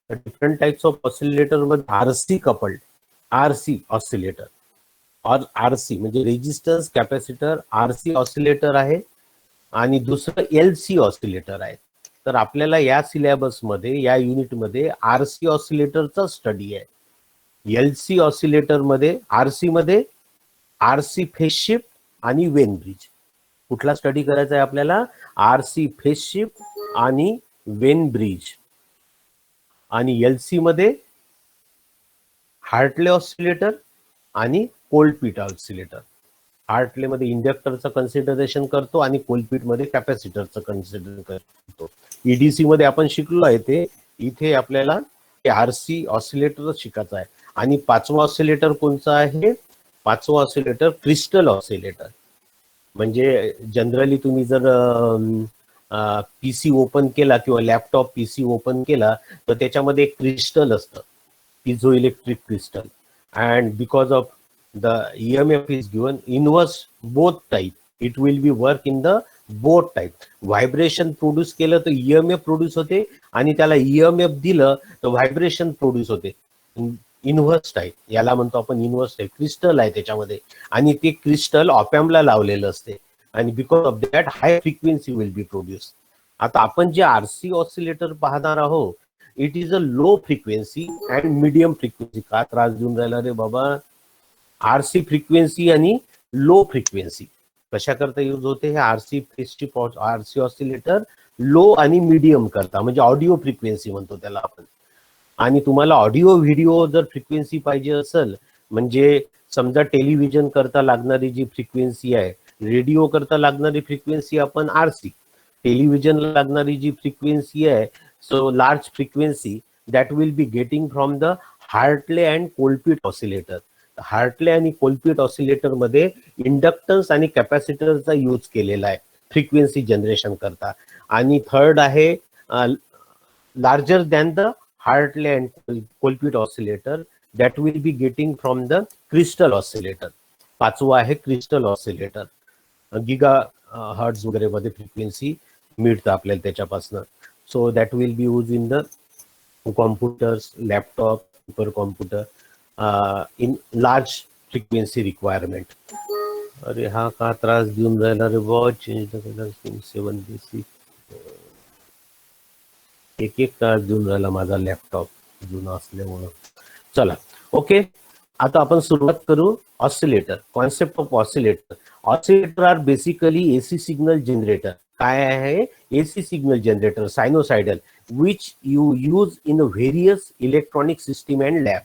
Different types of oscillator मध्ये RC coupled, RC oscillator और RC म्हणजे रेजिस्टन्स कॅपॅसिटर आरसी ऑसिलेटर आहे आणि दुसरं एलसी ऑसिलेटर आहे. तर आपल्याला या सिलेबस मध्ये या युनिट मध्ये आरसी ऑसिलेटरचा स्टडी आहे. एलसी ऑसिलेटर मध्ये आरसी मध्ये आरसी फेज शिफ्ट आणि वेन ब्रिज. कुठला स्टडी करायचा आहे आपल्याला? आरसी फेज शिफ्ट आणि वेन ब्रिज. आणि एलसी मध्ये हार्टले ऑसिलेटर आणि कोल्डपीट ऑसिलेटर. हार्टले मध्ये इंडक्टरचं कन्सिडरेशन करतो आणि कोल्डपीट मध्ये कॅपॅसिटरचं कन्सिडर करतो. ईडीसी मध्ये आपण शिकलो आहे ते. इथे आपल्याला आरसी ऑसिलेटर शिकायचं आहे. आणि पाचवा ऑसिलेटर कोणचा आहे? पाचवा ऑसिलेटर क्रिस्टल ऑसिलेटर. म्हणजे जनरली तुम्ही जर पीसी ओपन केला किंवा लॅपटॉप पीसी ओपन केला तर त्याच्यामध्ये एक क्रिस्टल असतं, piezo electric crystal. And because of the EMF is given inverse both type, it will be work in the both type. Vibration produce केलं तर EMF प्रोड्यूस होते आणि त्याला EMF दिलं तर व्हायब्रेशन प्रोड्यूस होते. इनव्हर्स टाईप याला म्हणतो आपण. इनव्हर्स टाईप क्रिस्टल आहे त्याच्यामध्ये आणि ते क्रिस्टल ऑपॅम्पला लावलेलं असते आणि because of that high frequency will B produce. आता आपण जे आरसी ऑसिलेटर पाहणार आहोत, it is a low frequency and medium frequency. का त्रास देऊन राहिला रे बाबा? आरसी फ्रिक्वेन्सी आणि लो फ्रिक्वेन्सी कशा करता यूज होते? हे आरसी आरसी ऑसिलेटर लो आणि मीडियम करता, म्हणजे ऑडिओ फ्रिक्वेन्सी म्हणतो त्याला आपण. आणि तुम्हाला ऑडिओ व्हिडिओ जर फ्रिक्वेन्सी पाहिजे असेल, म्हणजे समजा टेलिव्हिजन करता लागणारी जी फ्रिक्वेन्सी आहे, रेडिओ करता लागणारी फ्रिक्वेन्सी आपण आरसी, टेलिव्हिजनला लागणारी जी फ्रिक्वेन्सी आहे, so large frequency that will be getting from the Hartley and Colpitts oscillator. Hartley आणि कोल्डपीट ऑसिलेटर मध्ये इंडक्टन्स आणि कॅपॅसिटरचा यूज केलेला आहे फ्रिक्वेन्सी जनरेशन करता. आणि थर्ड आहे larger than the Hartley and Colpitts oscillator that will be getting from the crystal oscillator. पाचवा आहे क्रिस्टल ऑसिलेटर. गिगा हर्ट्ज वगैरे मध्ये फ्रिक्वेन्सी मिळतं आपल्याला त्याच्यापासून. So that will be use in the computers, laptop, super computer in large frequency requirement. अरे हा का त्रास देऊन राहिला रे बॉ? Change the colour 7 basic. एक एक त्रास देऊन राहिला माझा लॅपटॉप जुना असल्यामुळं. चला ओके, आता आपण सुरुवात करू. Oscillator, concept of oscillator. Oscillator are basically AC signal generator. काय आहे? AC signal generator, sinusoidal, which you use in various electronic system and lab.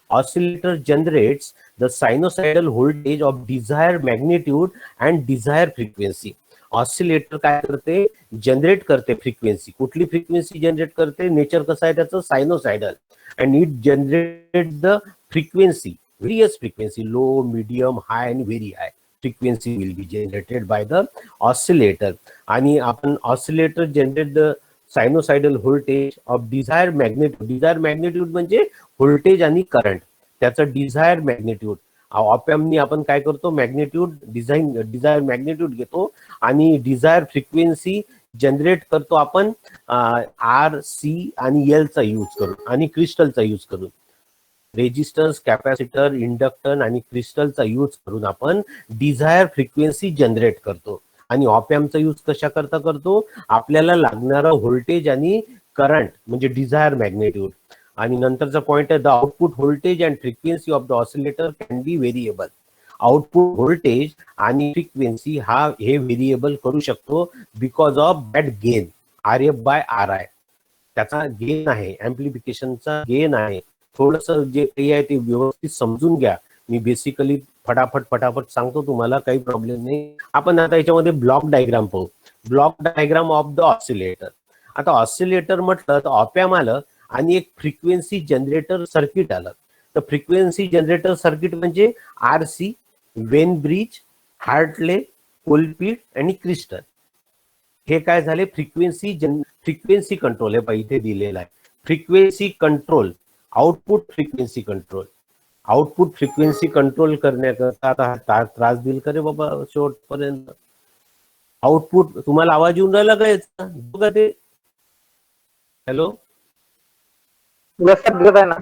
Oscillator generates the sinusoidal voltage of desired magnitude and desired frequency. Oscillator काय करते? Generate करते frequency. कुठली frequency generate करते? Nature कसं आहे त्याचं? Sinusoidal. And it generate the frequency, various frequency, low, medium, high आणि very high frequency will be generated by the oscillator. आणि आपण oscillator generate the sinusoidal voltage of desired magnitude. Desired magnitude म्हणजे voltage आणि current, त्याचं desired magnitude. ऑपॅम्पनी आपण काय करतो? मॅग्नेट्यूड डिझायर मॅग्नेट्यूड घेतो आणि डिझायर फ्रिक्वेन्सी जनरेट करतो आपण आर, सी आणि एल चा यूज करून आणि क्रिस्टलचा यूज करून. रेजिस्टन्स, कॅपॅसिटर, इंडक्टर आणि क्रिस्टलचा यूज करून आपण डिझायर फ्रिक्वेन्सी जनरेट करतो. आणि ऑपॅम्पचा यूज कशा करता करतो? आपल्याला लागणारा व्होल्टेज आणि करंट म्हणजे डिझायर मॅग्नेट्यूड. आणि नंतरचा पॉइंट आहे, the output voltage and frequency of the oscillator can be variable. Output voltage आणि फ्रिक्वेन्सी हे व्हेरिएबल करू शकतो because of that gain, R F by R I. त्याचा गेन आहे, ऍम्प्लिफिकेशनचा गेन आहे. थोडस जे काही आहे ते व्यवस्थित समजून घ्या. मी बेसिकली फटाफट सांगतो तुम्हाला, काही प्रॉब्लेम नाही. आपण आता याच्यामध्ये ब्लॉक डायग्राम पाहू. Block diagram of the oscillator. आता ऑसिलेटर म्हटलं तर ऑपॅम्प आलं आणि एक फ्रिक्वेन्सी जनरेटर सर्किट आलं. तर फ्रिक्वेन्सी जनरेटर सर्किट म्हणजे आरसी, वेन ब्रिज, हार्टले, कोल्डपीट आणि क्रिस्टल. हे काय झाले? Frequency control. हे इथे दिलेलं आहे frequency control, output frequency control. Output frequency control करण्याकरता आता त्रास देईल का रे बाबा शेवटपर्यंत? आउटपुट तुम्हाला आवाज येऊन राहिला का याचा? बघा ते. हॅलो, लक्षात घेत आहे ना.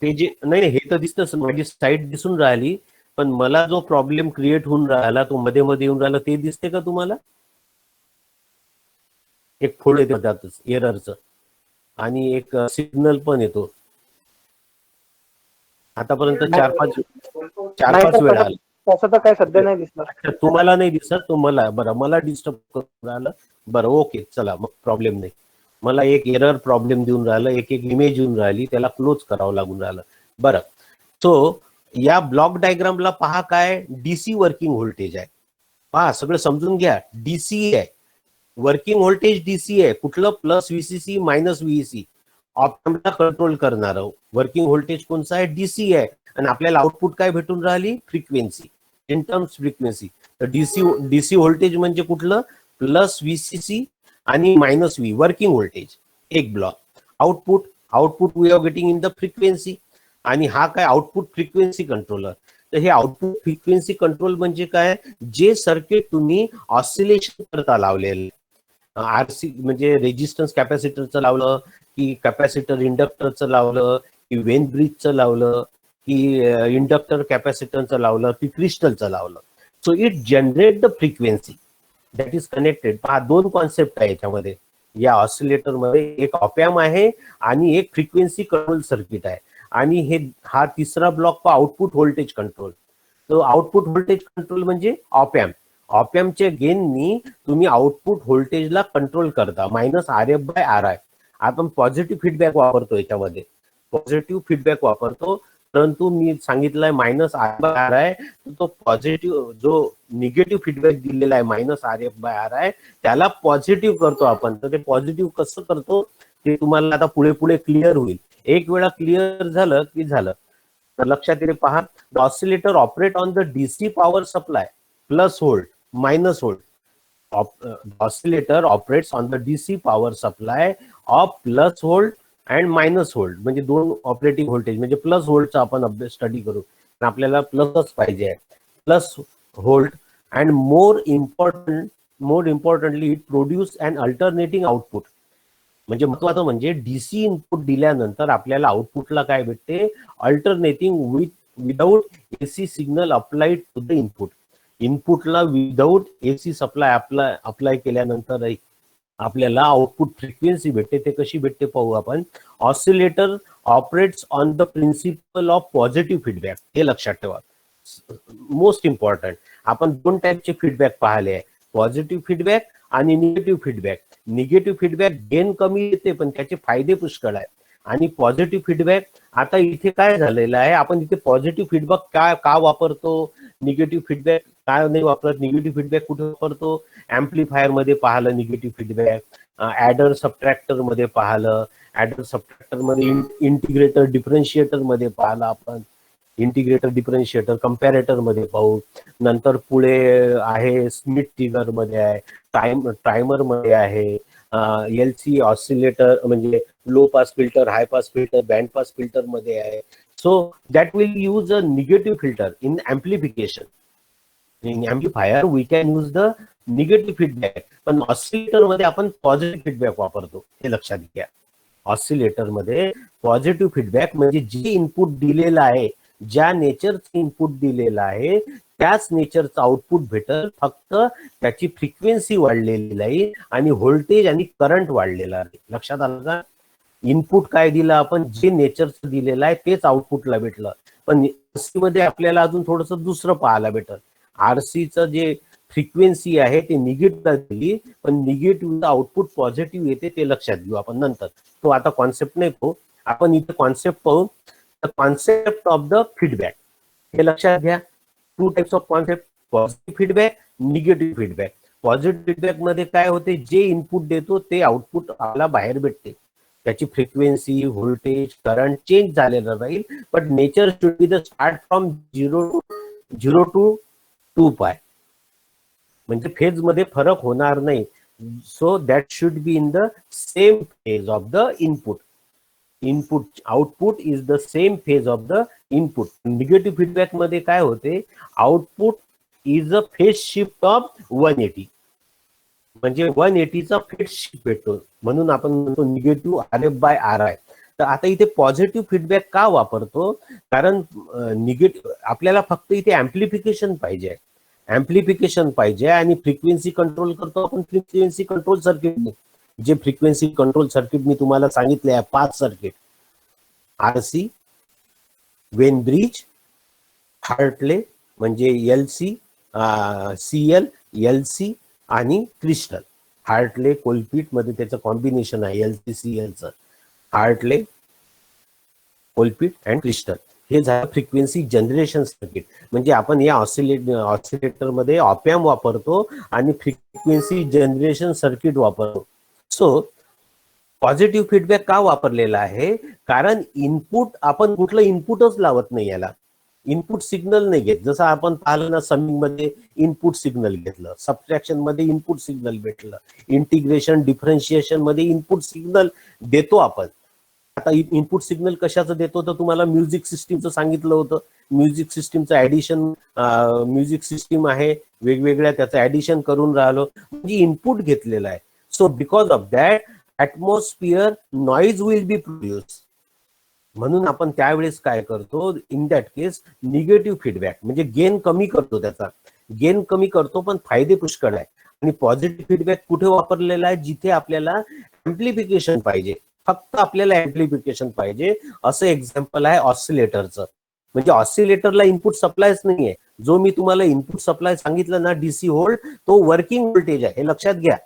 ते जे नाही हे तर दिसतच, माझी साईट दिसून राहिली, पण मला जो प्रॉब्लेम क्रिएट होऊन राहिला तो मध्ये मध्ये येऊन राहिला ते दिसते का तुम्हाला? एक फोड येते त्यातच एररचं आणि एक सिग्नल पण येतो. आतापर्यंत चार नाही पाच तर वेळा आला. तसं तर काही सध्या नाही दिसणार. अच्छा, तुम्हाला नाही दिसत, तुम्हाला बरं, मला डिस्टर्ब करून राहिलं. बरं ओके, चला मग प्रॉब्लेम नाही. मला एक एरर प्रॉब्लेम देऊन राहिलं, एक एक इमेज येऊन राहिली, त्याला क्लोज करावं लागून राहिलं. बरं, सो या ब्लॉक डायग्रामला पहा, काय डीसी वर्किंग व्होल्टेज आहे. पहा, सगळं समजून घ्या. डीसी आहे, वर्किंग व्होल्टेज डीसी आहे. कुठलं? प्लस व्हीसीसी मायनस व्हीसी, ऑपॅम्पला कंट्रोल करणारं वर्किंग व्होल्टेज कोणचं आहे? डीसी आहे. आणि आपल्याला आउटपुट काय भेटून राहिली? Frequency, in terms frequency. तर डीसी व्होल्टेज म्हणजे कुठलं? प्लस व्हीसीसी आणि मायनस व्ही, वर्किंग व्होल्टेज एक block. Output we are getting in the frequency. आणि हा काय? Output frequency controller. तर हे आउटपुट फ्रिक्वेन्सी कंट्रोल म्हणजे काय? जे सर्किट तुम्ही ऑसिलेशन करता लावलेलं, आरसी म्हणजे रेजिस्टन्स कॅपॅसिटरचं लावलं, की कॅपॅसिटर इंडक्टरचं लावलं, की वेन ब्रिजचं लावलं, की इंडक्टर कॅपॅसिटरचं लावलं, की क्रिस्टलचं लावलं. So it generate the frequency that is connected. पहा, दोन कॉन्सेप्ट आहे याच्यामध्ये. या ऑसिलेटरमध्ये एक ऑपॅम्प आहे आणि एक फ्रिक्वेन्सी कंट्रोल सर्किट आहे. आणि हा तिसरा ब्लॉक पहा, आउटपुट व्होल्टेज कंट्रोल. तो आउटपुट व्होल्टेज कंट्रोल म्हणजे ऑपॅम्प. ऑपॅम्पच्या गेननी तुम्ही आउटपुट व्होल्टेजला कंट्रोल करता, minus R F by R I. आपण पॉझिटिव्ह फीडबॅक वापरतो याच्यामध्ये, पॉझिटिव्ह फीडबॅक वापरतो. परंतु मी सांगितलंय minus R by R I, तो पॉझिटिव्ह जो निगेटिव्ह फीडबॅक दिलेला आहे minus R F by R I, त्याला पॉझिटिव्ह करतो आपण. तर ते पॉझिटिव्ह कसं करतो ते तुम्हाला आता पुढे पुढे क्लिअर होईल. एक वेळा क्लिअर झालं की झालं. तर लक्षात येते. पहा, the oscillator operate on the DC power supply plus volt minus volt. Oscillator operates on the DC power supply of plus volt and minus volt. म्हणजे दोन ऑपरेटिंग व्होल्टेज, म्हणजे प्लस व्होल्टचा आपण अभ्यास स्टडी करू, आपल्याला प्लसच पाहिजे आहे, plus volt. And more importantly it produce and alternating output. म्हणजे महत्वाचं म्हणजे डीसी इनपुट दिल्यानंतर आपल्याला आउटपुटला काय भेटते? Alternating without AC signal applied to the input. इनपुटला विदाउट एसी अप्लाय केल्यानंतर आपल्याला आउटपुट फ्रिक्वेन्सी भेटते. ते कशी भेटते पाहू आपण. Oscillator operates on the principle of positive feedback. हे लक्षात ठेवा, मोस्ट इम्पॉर्टंट. आपण दोन टाईपचे फीडबॅक पाहिले आहे, पॉझिटिव्ह फीडबॅक आणि negative feedback. Negative feedback gain कमी येते पण त्याचे फायदे पुष्कळ आहेत. आणि पॉझिटिव्ह फीडबॅक, आता इथे काय झालेलं आहे, आपण इथे पॉझिटिव्ह फीडबॅक का वापरतो, निगेटिव्ह फीडबॅक काय नाही वापरत. निगेटिव्ह फीडबॅक कुठे वापरतो? ऍम्प्लिफायर मध्ये पाहिलं निगेटिव्ह फीडबॅक, ऍडर सबट्रॅक्टर मध्ये पाहिलं, ऍडर सबट्रॅक्टर मध्ये, इंटिग्रेटर डिफरन्शिएटर मध्ये पाहिलं आपण, इंटिग्रेटर डिफरन्शिएटर कम्पॅरेटर मध्ये पाहू. नंतर पुढे आहे स्मिथ ट्रिगर मध्ये आहे, टायमर मध्ये आहे, एलसी ऑसिलेटर म्हणजे low pass filter, high pass filter, band pass filter मध्ये आहे. So that will use a negative filter in amplification. In amplifier we can use the negative feedback, पण oscillator मध्ये आपण पॉझिटिव्ह फीडबॅक वापरतो. हे लक्षात घ्या. ऑसिलेटर मध्ये पॉझिटिव्ह फीडबॅक म्हणजे जे इनपुट दिलेलं आहे, ज्या नेचरचं इनपुट दिलेलं आहे त्याच नेचरचं आउटपुट भेटल, फक्त त्याची फ्रिक्वेन्सी वाढलेली आहे आणि व्होल्टेज आणि करंट वाढलेला आहे. लक्षात आलं का? इनपुट काय दिलं आपण, जे नेचरचं दिलेलं आहे तेच आउटपुटला भेटलं. पण आरसी मध्ये आपल्याला अजून थोडस दुसरं पाहायला भेटल. आरसीचं जे फ्रिक्वेन्सी आहे ते निगेटिव्ह दिली, पण निगेटिव्ह आउटपुट पॉझिटिव्ह येते, ते लक्षात घेऊ आपण नंतर. तो आता कॉन्सेप्ट नाही पाहू आपण, इथे कॉन्सेप्ट पाहू. The concept of the feedback. हे लक्षात घ्या, two types of concept, positive feedback, negative feedback. Positive feedback मध्ये काय होते, जे इनपुट देतो ते आउटपुट आपल्याला बाहेर भेटते. त्याची फ्रिक्वेन्सी, व्होल्टेज, करंट चेंज झालेलं राहील, but nature should be the start from 0 to 2 pi. म्हणजे फेज मध्ये फरक होणार नाही. So that should be in the same phase of the input. Output is the same phase of the input. Negative feedback मध्ये काय होते, output is a phase shift of 180. म्हणजे 180चा फेज शिफ्ट भेटतो, म्हणून आपण म्हणतो negative R F by R I. तर आता इथे पॉझिटिव्ह फीडबॅक का वापरतो, कारण निगेटिव्ह आपल्याला फक्त इथे अँप्लिफिकेशन पाहिजे, अँप्लिफिकेशन पाहिजे आणि फ्रिक्वेन्सी कंट्रोल करतो आपण फ्रिक्वेन्सी कंट्रोल सर्किटने. जे फ्रिक्वेन्सी कंट्रोल सर्किट मी तुम्हाला सांगितले आहे 5 circuit, RC, Wien bridge, Hartley म्हणजे एलसी, सीएल, एलसी आणि क्रिस्टल. हार्टले कोलपिट मध्ये त्याचं कॉम्बिनेशन आहे एलसी सीएलचं, हार्टले कोलपिट अँड क्रिस्टल. हे झालं फ्रिक्वेन्सी जनरेशन सर्किट. म्हणजे आपण या ऑसिलेटर मध्ये ऑपॅम्प वापरतो आणि फ्रिक्वेन्सी जनरेशन सर्किट वापरतो. सो पॉझिटिव्ह फीडबॅक का वापरलेला आहे, कारण इनपुट आपण कुठलं इनपुटच लावत नाही, याला इनपुट सिग्नल नाही घेत. जसं आपण पाहिलं ना, समिंग मध्ये इनपुट सिग्नल घेतलं, सबट्रॅक्शन मध्ये इनपुट सिग्नल भेटलं, इंटिग्रेशन डिफरन्शिएशन मध्ये इनपुट सिग्नल देतो आपण. आता इनपुट सिग्नल कशाचं देतो तर तुम्हाला म्युझिक सिस्टीमचं सांगितलं होतं. म्युझिक सिस्टीमचं ऍडिशन, म्युझिक सिस्टीम आहे वेगवेगळ्या, त्याचं ऍडिशन करून राहिलो म्हणजे इनपुट घेतलेलं आहे. So because of that atmosphere noise will be produce. म्हणून आपण त्यावेळेस काय करतो, in that case negative feedback म्हणजे गेन कमी करतो, त्याचा गेन कमी करतो, पण फायदे पुष्कळ आहे. आणि पॉझिटिव्ह फीडबॅक कुठे वापरलेला आहे, जिथे आपल्याला अँप्लिफिकेशन पाहिजे, फक्त आपल्याला अँप्लिफिकेशन पाहिजे. असं एक्झाम्पल आहे ऑसिलेटरचं. म्हणजे ऑसिलेटरला इनपुट सप्लायच नाहीये. जो मी तुम्हाला इनपुट सप्लाय सांगितलं ना डीसी व्होल्ट, तो वर्किंग व्होल्टेज आहे, हे लक्षात घ्या.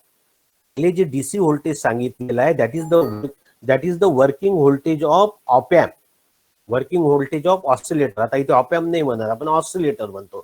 हे जे डीसी व्होल्टेज सांगितलेलं आहे that is the working voltage of opamp, working voltage of oscillator. आता इथे ऑपॅम्प नाही म्हणणार, आपण ऑसिलेटर म्हणतो,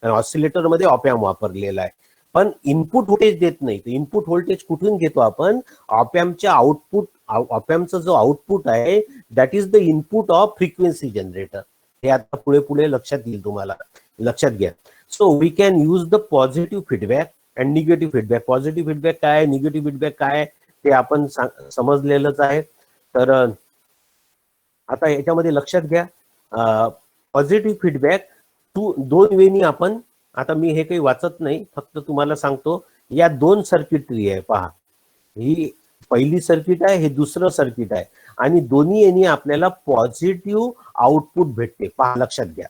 कारण ऑसिलेटर मध्ये ऑपॅम्प वापरलेला आहे. पण इनपुट व्होल्टेज देत नाही. तर इनपुट व्होल्टेज कुठून घेतो आपण, ऑपॅम्पच्या आउटपुट, ऑपॅम्पचा जो आउटपुट आहे that is the input of frequency generator. हे आता पुढे पुढे लक्षात येईल तुम्हाला, लक्षात घ्या. So we can use the positive feedback and negative feedback. Positive feedback काय आहे, निगेटिव्ह फीडबॅक काय आहे ते आपण समजलेलंच आहे. तर आता याच्यामध्ये लक्षात घ्या, पॉझिटिव्ह फीडबॅक दोन वेनी आपण, आता मी हे काही वाचत नाही, फक्त तुम्हाला सांगतो. या 2 सर्किटरी आहे पहा, ही पहिली सर्किट आहे, हे दुसरं सर्किट आहे, आणि दोन्ही यांनी आपल्याला पॉझिटिव्ह आउटपुट भेटते. पहा, लक्षात घ्या.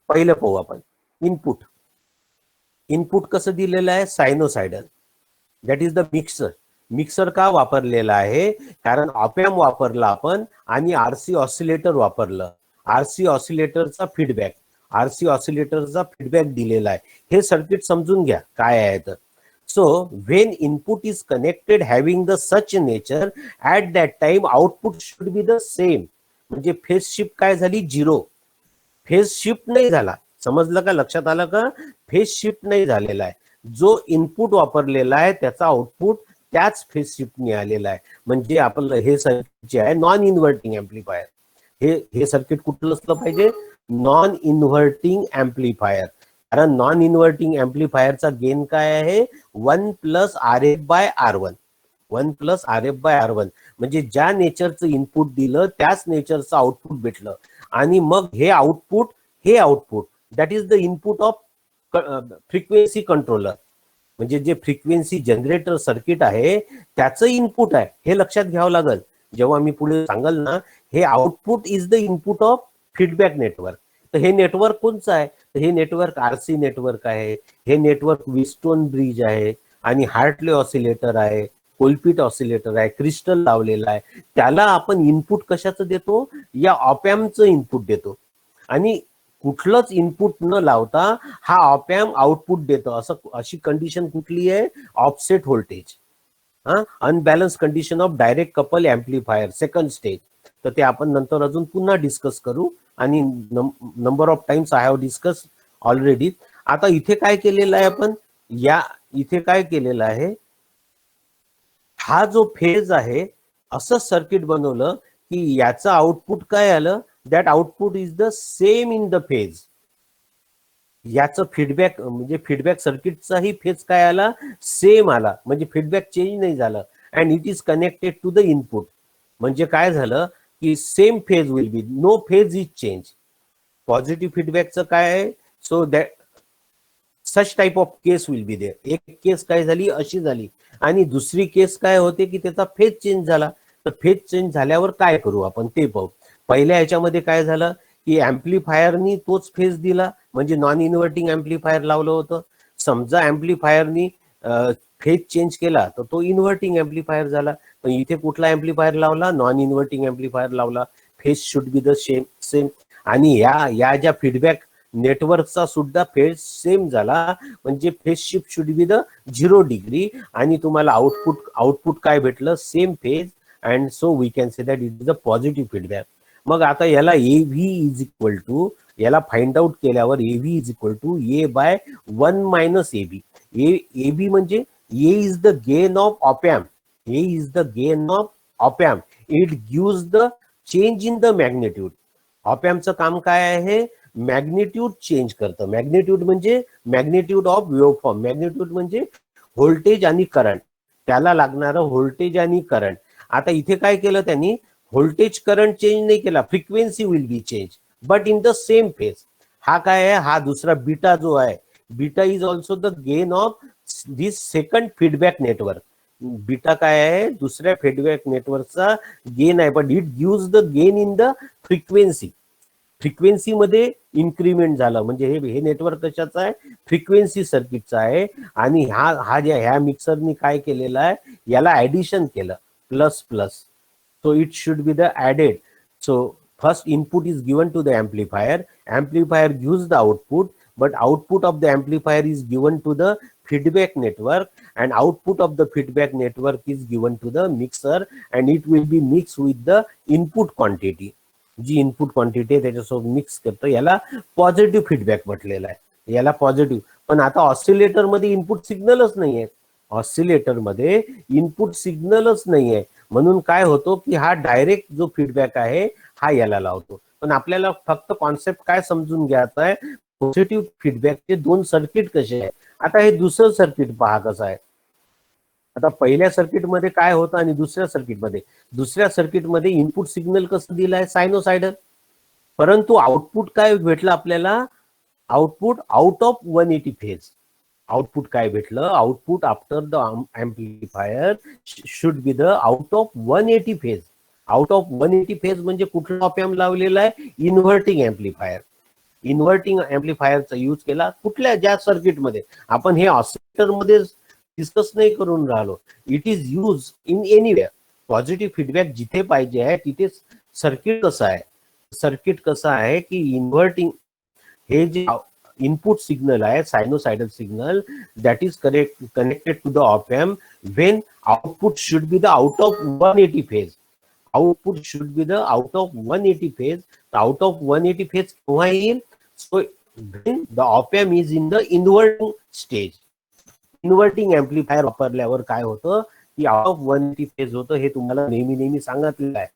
पहिलं पाहू आपण इनपुट. इनपुट कसं दिलेलं आहे, sinusoidal, that is the mixer. Mixer का वापरलेला आहे, कारण ऑपॅम्प वापरला आपण आणि आरसी ऑसिलेटर वापरलं. आरसी ऑसिलेटरचा फीडबॅक, आरसी ऑसिलेटरचा फीडबॅक दिलेला आहे. हे सर्किट समजून घ्या काय आहे तर. So when input is connected having the such nature at that time output should be the same. म्हणजे फेज शिफ्ट काय झाली, 0. फेज शिफ्ट नाही झाला, समजलं का, लक्षात आलं का, फेज शिफ्ट नाही झालेला आहे. जो इनपुट वापरलेला आहे त्याचा आउटपुट त्याच फेज शिफ्टने आलेला आहे. म्हणजे आपलं हे सर्किट जे आहे नॉन इन्व्हर्टिंग ऍम्प्लिफायर, हे सर्किट कुठलं असलं पाहिजे, नॉन इन्व्हर्टिंग ऍम्प्लिफायर. कारण नॉन इन्व्हर्टिंग ऍम्प्लिफायरचा गेन काय आहे, 1 + RF/R1, 1 + RF/R1. म्हणजे ज्या नेचरचं इनपुट दिलं त्याच नेचरचं आउटपुट भेटलं. आणि मग हे output that is the input of frequency controller. म्हणजे जे फ्रिक्वेन्सी जनरेटर सर्किट आहे त्याचं इनपुट आहे, हे लक्षात घ्यावं लागेल. जेव्हा मी पुढे सांगाल ना, हे output is the input of feedback network. तर हे नेटवर्क कोणचं आहे, तर हे नेटवर्क आरसी नेटवर्क आहे, हे नेटवर्क व्हीटस्टोन ब्रिज आहे, आणि हार्टले ऑसिलेटर आहे, कोलपिट ऑसिलेटर आहे, क्रिस्टल लावलेला आहे. त्याला आपण इनपुट कशाचं देतो, या ऑपॅम्पचं इनपुट देतो. आणि कुठलंच इनपुट न लावता हा ऑपॅम्प आउटपुट देतो. अशी कंडिशन कुठली आहे, offset voltage, unbalance condition of direct couple amplifier second stage. तर ते आपण नंतर अजून पुन्हा डिस्कस करू, आणि number of times I have discuss already. आता इथे काय केलेलं आहे आपण, इथे काय केलेलं आहे, हा जो फेज आहे असं सर्किट बनवलं की याचं आउटपुट काय आलं, that output is the same in the phase. याचं फीडबॅक म्हणजे फीडबॅक सर्किटचाही फेज काय आला, सेम आला. म्हणजे फीडबॅक चेंज नाही झालं. And it is connected to the input. म्हणजे काय झालं की same phase will be, no phase is change. Positive फीडबॅकचं काय आहे, so that such type of case will be there. एक केस काय झाली, अशी झाली, आणि दुसरी केस काय होते की त्याचा फेज चेंज झाला. तर फेज चेंज झाल्यावर काय करू आपण ते पाहू. पहिल्या ह्याच्यामध्ये काय झालं की ऍम्प्लिफायरनी तोच फेज दिला, म्हणजे नॉन इन्व्हर्टिंग ऍम्प्लिफायर लावलं होतं. समजा ऍम्प्लिफायरनी फेज चेंज केला तर तो इन्व्हर्टिंग ऍम्प्लिफायर झाला. पण इथे कुठला ऍम्प्लिफायर लावला? नॉन इन्व्हर्टिंग ऍम्प्लिफायर लावला. Phase should be the same. आणि या ज्या फीडबॅक नेटवर्कचा सुद्धा फेज सेम झाला, म्हणजे phase shift should be the 0 degree. आणि तुम्हाला आउटपुट काय भेटलं? Same phase. And so we can say that it is a positive feedback. मग आता याला AV इज इक्वल टू, याला फाइंड आउट केल्यावर AV is equal to A by 1 minus AB. AB म्हणजे A is the gain of opamp. A is the gain of op-amp. It gives the change in the magnitude. ऑपॅम्पचं काम काय आहे? Magnitude change करतं. Magnitude म्हणजे magnitude of waveform. Magnitude म्हणजे voltage आणि current, त्याला लागणारं व्होल्टेज आणि करंट. आता इथे काय केलं त्यांनी? व्होल्टेज करंट चेंज नाही केला, frequency will be change but in the same phase. हा काय आहे? हा दुसरा बीटा जो आहे, beta is also the gain of this second feedback network. Beta काय आहे? दुसऱ्या फीडबॅक नेटवर्कचा गेन आहे, but it gives the gain in the frequency. Frequency मध्ये इन्क्रीमेंट झालं, म्हणजे हे नेटवर्क कशाचं आहे? फ्रिक्वेन्सी सर्किटचा आहे. आणि ह्या मिक्सरनी काय केलेलं आहे? याला ऍडिशन केलं, plus plus. So it should be the added. So first input is given to the amplifier. Amplifier gives the output, but output of the amplifier is given to the feedback network, and output of the feedback network is given to the mixer, and it will be mixed with the input quantity. जी input quantity त्याच्यासोबत mix करतो, याला positive feedback म्हटलेला आहे, याला positive. पण आता oscillator मध्ये input सिग्नलच नाहीये. ऑसिलेटर मध्ये इनपुट सिग्नलच नाहीये, म्हणून काय होतो की हा डायरेक्ट जो फीडबॅक आहे हा याला लावतो. पण आपल्याला फक्त कॉन्सेप्ट काय समजून घ्यायचा आहे? पॉझिटिव्ह फीडबॅकचे दोन सर्किट कसे आहे. आता हे दुसरं सर्किट पहा कसं आहे. आता पहिल्या सर्किटमध्ये काय होतं आणि दुसऱ्या सर्किटमध्ये इनपुट सिग्नल कसं दिलंय? सायनोसायडल. परंतु आउटपुट काय भेटलं आपल्याला? Output out of 180 phase. Output काय भेटलं? Output after the amplifier should be the out of 180 phase. Out of 180 phase म्हणजे कुठला ऑपॅम्प लावलेला आहे? Inverting amplifier. इन्व्हर्टिंग एम्प्लिफायरचा यूज केला कुठल्या? ज्या सर्किटमध्ये आपण हे ऑसिलेटर मध्ये डिस्कस नाही करून राहिलो. It is use in anywhere. Positive feedback जिथे पाहिजे आहे तिथे सर्किट कसं आहे? सर्किट कसं आहे की इन्व्हर्टिंग हे जे इनपुट सिग्नल आहे, sinusoidal signal, that is connected to the op amp when output should be the out of 180 phase. Output should be the out of 180 phase. Out of 180 phase केव्हा येईल? So when the op amp is in the inverting stage. Inverting amplifier वापरल्यावर काय होतं की out of 180 phase होतं. हे तुम्हाला नेहमी सांगितलेलं आहे,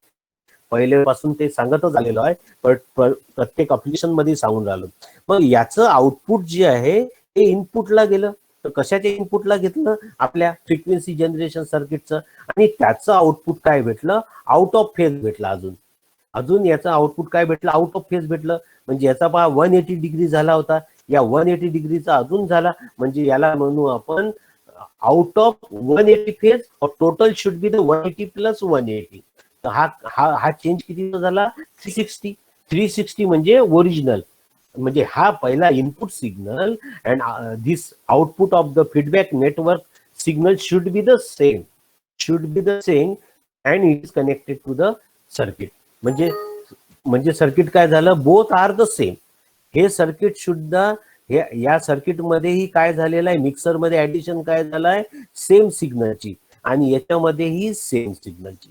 पहिल्यापासून ते सांगतच आलेलो आहे, प्रत्येक अप्लिकेशन मध्ये सांगून राहिलो. मग याचं आउटपुट जे आहे ते इनपुटला गेलं. तर कशाच्या इनपुटला घेतलं? आपल्या फ्रिक्वेन्सी जनरेशन सर्किटचं. आणि त्याचं आउटपुट काय भेटलं? आउट ऑफ फेज भेटलं. अजून याचं आउटपुट काय भेटलं? आउट ऑफ फेज भेटलं. म्हणजे याचा पहा 180 डिग्री झाला होता, या 180 डिग्रीचा अजून झाला, म्हणजे याला म्हणू आपण out of 180 phase. Total should be the 180 plus 180. तर हा चेंज किती झाला? 360. 360 म्हणजे ओरिजिनल. म्हणजे हा पहिला input signal and this output of the feedback network signal should be the same. And it is connected to the circuit. म्हणजे circuit काय झालं? Both are the same. हे सर्किट सुद्धा या सर्किट मध्येही काय झालेलं आहे? मिक्सर मध्ये ऍडिशन काय झालं आहे? सेम सिग्नलची. आणि याच्यामध्येही सेम सिग्नलची.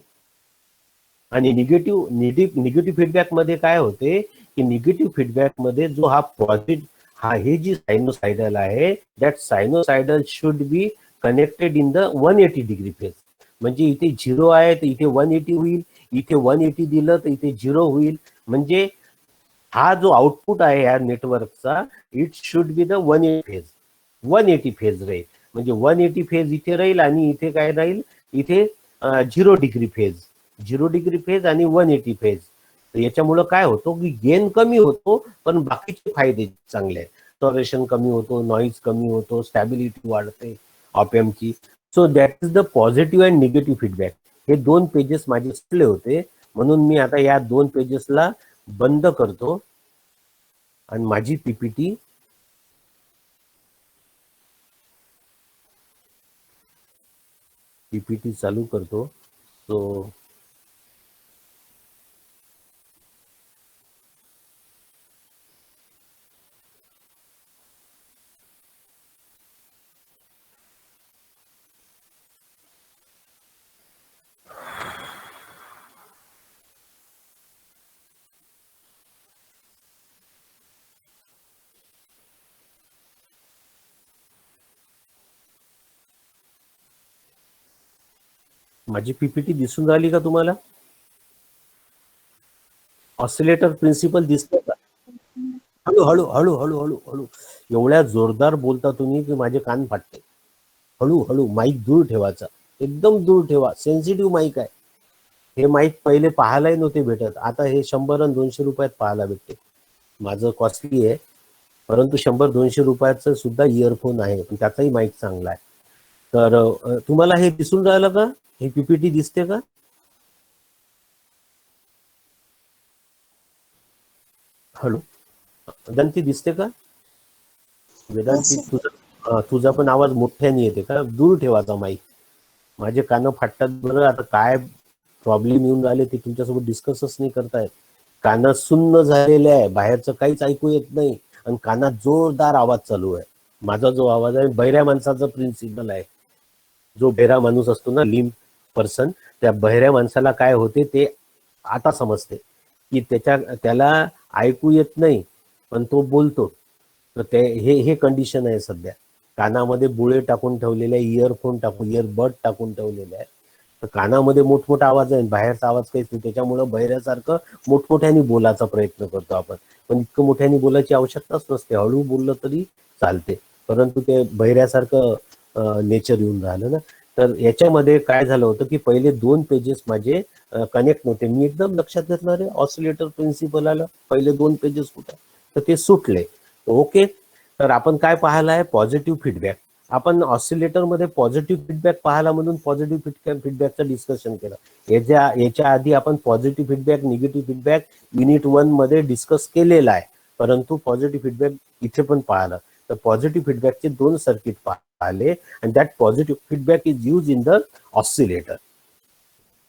आणि निगेटिव्ह फीडबॅक मध्ये काय होते की निगेटिव्ह फीडबॅक मध्ये जो हा पॉझिटिव्ह हे जी सायनोसायडल आहे, that sinusoidal should be connected in the 180 degree phase. म्हणजे इथे 0 आहे तर इथे 180 होईल, इथे 180 दिलं तर इथे 0 होईल. म्हणजे हा जो आउटपुट आहे या नेटवर्कचा, it should be the 180 phase राहील. म्हणजे 180 फेज इथे राहील आणि इथे काय राहील? इथे 0 डिग्री फेज आणि 180 फेज. तर याच्यामुळे काय होतो की गेन कमी होतो, पण बाकीचे फायदे चांगले आहेत. सॅच्युरेशन कमी होतो, नॉईज कमी होतो, स्टॅबिलिटी वाढते ऑपॅम्पची. So that is the positive and negative feedback. हे 2 पेजेस माझे सुटले होते, म्हणून मी आता या 2 पेजेसला बंद करतो आणि माझी पीपीटी चालू करतो. सो माझी पीपीटी दिसून राहिली का तुम्हाला? ऑसिलेटर प्रिन्सिपल दिसतं का? हळू हळू हळू हळू हळू हळू एवढ्या जोरदार बोलता तुम्ही की माझे कान फाटते. हळू हळू माईक दूर ठेवायचा, एकदम दूर ठेवा. सेन्सिटिव्ह माईक आहे हे. माईक पहिले पाहायलाही नव्हते भेटत, आता हे 100 आणि 200 रुपयात पाहायला भेटते. माझं कॉस्टली आहे, परंतु 100-200 रुपयाचं सुद्धा इयरफोन आहे, पण त्याचाही माईक चांगला आहे. तर तुम्हाला हे दिसून राहिलं का? हे पीपीटी दिसते का? हॅलो वेदांती, दिसते का? वेदांती, तुझा पण आवाज मोठ्याने येते का? दूर ठेवायचा माईक. माझे कानं फाटतात बरं. आता काय प्रॉब्लेम येऊन राहिले ते तुमच्यासोबत डिस्कसच नाही करतायत. कानं सुन्न झालेले आहे, बाहेरचं काहीच ऐकू येत नाही आणि कानात जोरदार आवाज चालू आहे. माझा जो आवाज आहे बहिऱ्या माणसाचा प्रिन्सिपल आहे. जो बहिरा माणूस असतो ना, लिम पर्सन, त्या बहिऱ्या माणसाला काय होते ते आता समजते की त्याला ऐकू येत नाही पण तो बोलतो. तर ते हे कंडिशन आहे सध्या. कानामध्ये बुळे टाकून ठेवलेले आहे, इयरफोन टाकून, इयरबड टाकून ठेवलेले आहे. तर कानामध्ये मोठमोठा आवाज आहे, बाहेरचा आवाज काहीच नाही. त्याच्यामुळं बहिऱ्यासारखं मोठमोठ्याने बोलायचा प्रयत्न करतो आपण, पण इतकं मोठ्याने बोलायची आवश्यकताच नसते. हळू बोललं तरी चालते, परंतु ते बहिऱ्यासारखं नेचर येऊन राहिलं ना. तर याच्यामध्ये काय झालं होतं की पहिले 2 पेजेस माझे कनेक्ट नव्हते. मी एकदम लक्षात घेतणार आहे ऑसिलेटर प्रिन्सिपल आलं, पहिले 2 पेजेस कुठे, तर ते सुटले. ओके, तर आपण काय पाहायला आहे? Positive feedback. आपण ऑसिलेटर मध्ये पॉझिटिव्ह फीडबॅक पाहायला म्हणून पॉझिटिव्ह फीडबॅकचं डिस्कशन केलं. याच्या आधी आपण positive feedback, negative feedback unit 1 मध्ये डिस्कस केलेला आहे, परंतु पॉझिटिव्ह फीडबॅक इथे पण पाहिलं. तर पॉझिटिव्ह फीडबॅकचे 2 सर्किट पाहिले आणि that positive feedback is use in the oscillator.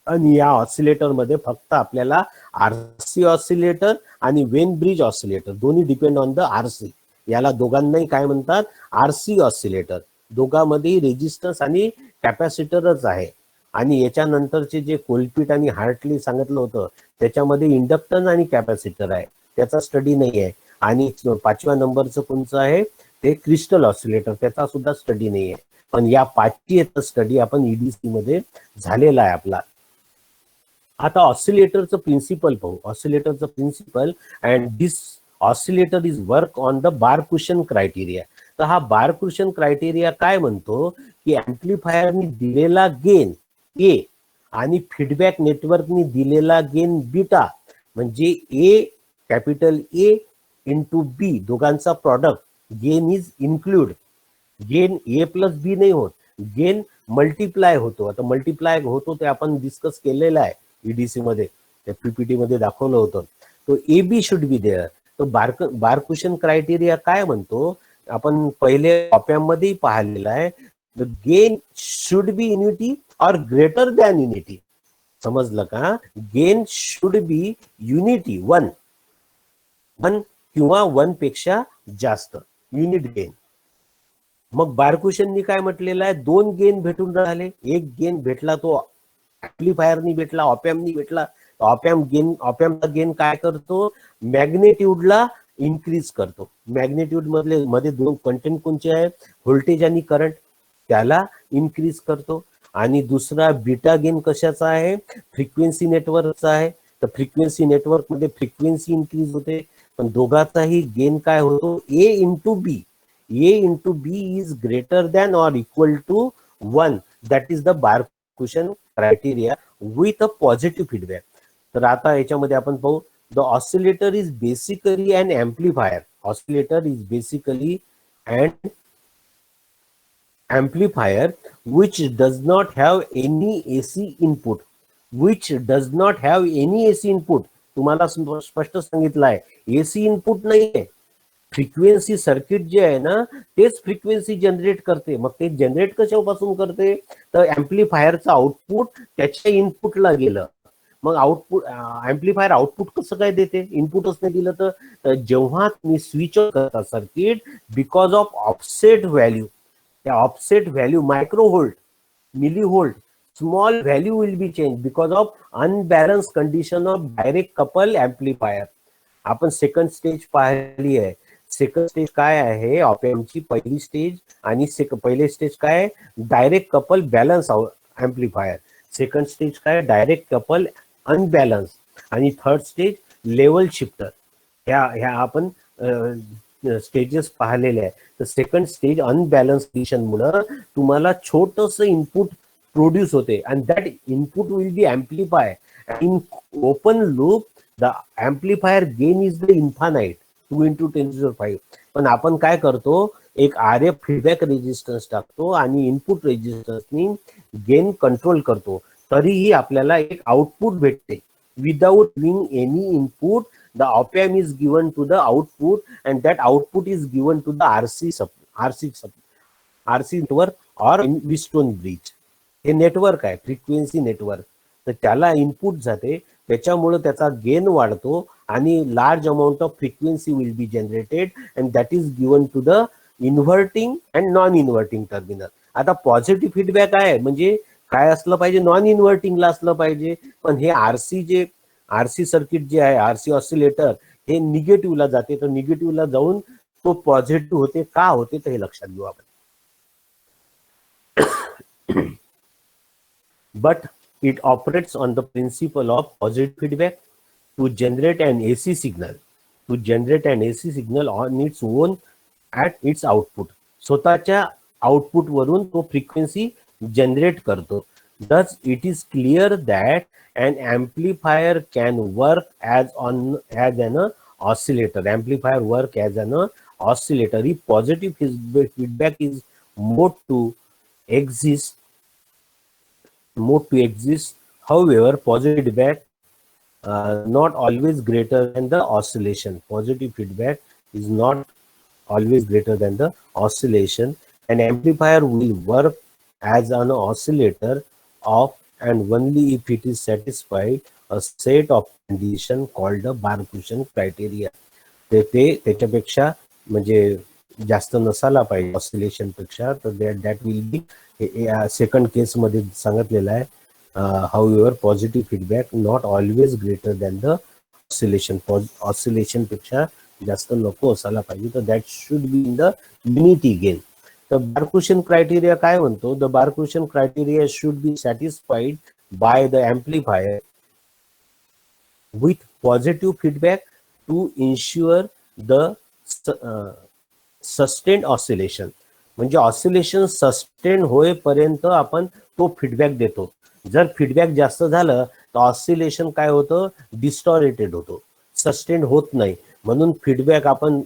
आणि या ऑसिलेटर मध्ये फक्त आपल्याला आरसी ऑसिलेटर आणि वेन ब्रिज ऑसिलेटर दोन्ही डिपेंड ऑन द आरसी. याला दोघांनाही काय म्हणतात? RC oscillator. दोघांमध्ये रेजिस्टन्स आणि कॅपॅसिटरच आहे. आणि याच्यानंतरचे जे कोलपिट आणि हार्टली सांगितलं होतं त्याच्यामध्ये इंडक्टन्स आणि कॅपॅसिटर आहे, त्याचा स्टडी नाही आहे. आणि 5व्या नंबरचं कोणचं आहे ते क्रिस्टल ऑसिलेटर, त्याचा सुद्धा स्टडी नाही आहे. पण या 5ची स्टडी आपण ईडीसी मध्ये झालेला आहे आपला. आता ऑसिलेटरचं प्रिन्सिपल पाहू. ऑसिलेटरचं principle and this oscillator is work on the Barkhausen criteria. तर हा बारकुशन क्रायटेरिया काय म्हणतो की ऍम्प्लिफायरनी दिलेला गेन ए आणि फीडबॅक नेटवर्कनी दिलेला गेन बीटा, म्हणजे ए कॅपिटल ए इंटू बी दोघांचा product, gain is include. Gain A plus B नाही होत, गेन मल्टिप्लाय होतो. आता मल्टिप्लाय होतो ते आपण डिस्कस केलेलं आहे ईडीसी मध्ये, त्या पीपीटी मध्ये दाखवलं होतं. तो A B should be there. तो बारकुशन क्रायटेरिया काय म्हणतो, आपण पहिले ऑपॅम्प मध्ये पाहिलेला आहे, the gain should B unity or greater than unity. समजलं का? गेन शुड बी युनिटी, 1 किंवा 1 पेक्षा जास्त युनिट गेन. मग बारकुशननी काय म्हटलेलं आहे? 2 गेन भेटून राहिले. एक गेन भेटला तो ऍम्प्लिफायरनी भेटला, ऑपॅम्पनी भेटला. ऑपॅम्पचा गेन काय करतो? मॅग्नेट्यूडला इन्क्रीज करतो. मॅग्नेट्यूड मध्ये 2 कंटेंट कोणचे आहे? व्होल्टेज आणि करंट, त्याला इन्क्रीज करतो. आणि दुसरा बीटा गेन कशाचा आहे? फ्रिक्वेन्सी नेटवर्कचा आहे. तर फ्रिक्वेन्सी नेटवर्क मध्ये फ्रिक्वेन्सी इन्क्रीज होते, पण दोघांचाही गेन काय होतो? A into B. A into B is greater than or equal to 1. That is the Bar-Cushion criteria with a positive feedback. तर आता याच्यामध्ये आपण पाहू, the oscillator is basically an amplifier. Oscillator is basically an amplifier which does not have any AC input. Which does not have any AC input. तुम्हाला स्पष्ट सांगितलं आहे AC input नाहीये. फ्रिक्वेन्सी सर्किट जे आहे ना तेच फ्रिक्वेन्सी जनरेट करते. मग ते जनरेट कशापासून करते तर ऍम्प्लिफायरचं आउटपुट त्याच्या इनपुटला गेलं. मग आउटपुट ऍम्प्लिफायर आउटपुट कसं काय देते, इनपुटच नाही दिलं तर जेव्हा तुम्ही स्विच ऑन करता circuit because of offset value, त्या offset value micro volt, milli volt, small value will be change because of unbalance condition of direct couple amplifier. आपण सेकंड स्टेज पाहिली आहे. सेकंड स्टेज काय आहे, ऑपॅम्पची पहिली स्टेज आणि पहिले स्टेज काय, direct couple balance amplifier. Second stage काय, डायरेक्ट कपल अनबॅलन्स. आणि थर्ड स्टेज लेवल शिफ्टर. ह्या आपण स्टेजेस पाहिलेले आहे. तर सेकंड स्टेज अनबॅलन्स कंडिशनमुळे तुम्हाला छोटस इनपुट प्रोड्यूस होते आणि that input will be amplify in open loop. The amplifier gain is the infinite 2 × 10⁵. पण आपण काय करतो, एक RF फीडबॅक रेजिस्टन्स टाकतो आणि इनपुट रेजिस्टन्सनी गेन कंट्रोल करतो. तरीही आपल्याला एक आउटपुट भेटते. Without giving any input the op amp is given to the output and that output is given to the RC network or Wheatstone bridge. हे नेटवर्क आहे, frequency network. तर त्याला इनपुट जाते, त्याच्यामुळे त्याचा गेन वाढतो आणि large amount of frequency will be generated and that is given to the inverting and non inverting terminal. आता पॉझिटिव्ह फीडबॅक आहे म्हणजे काय असलं पाहिजे, नॉन इन्व्हर्टिंगला असलं पाहिजे. पण हे आरसी सर्किट जे आहे, आरसी ऑसिलेटर, हे निगेटिव्हला जाते. तर निगेटिव्हला जाऊन तो पॉझिटिव्ह होते. का होते तर हे लक्षात घेऊ आपण. But it operates on the principle of positive feedback to generate an AC signal. To generate an AC signal on its own at its output. स्वतःच्या आउटपुट वरून तो फ्रिक्वेन्सी जनरेट करतो. Thus, it is clear that an amplifier can work as an oscillator. Amplifier work as an oscillator. If positive feedback is mode to exist, however positive feedback not always greater than the oscillation. Positive feedback is not always greater than the oscillation. An amplifier will work as an oscillator of and only if it is satisfied a set of condition called the Barkhausen criteria. ते त्याच्यापेक्षा म्हणजे जास्त नसायला पाहिजे oscillation पेक्षा. तर that will be second case मध्ये सांगितलेलं आहे. However positive feedback not always greater than the oscillation. Oscillation पेक्षा जास्त नको असायला पाहिजे. तर that should be in the unity gain. तर बार्कुशन क्रायटेरिया काय म्हणतो, the Barkhausen criteria should be satisfied by the amplifier with positive feedback to ensure the sustain oscillation. म्हणजे ऑसिलेशन सस्टेन होईपर्यंत आपण तो फीडबॅक देतो. जर फीडबॅक जास्त झालं तर ऑसिलेशन काय होतं, डिस्टॉरेटेड होतो, सस्टेन होत नाही. म्हणून फीडबॅक आपण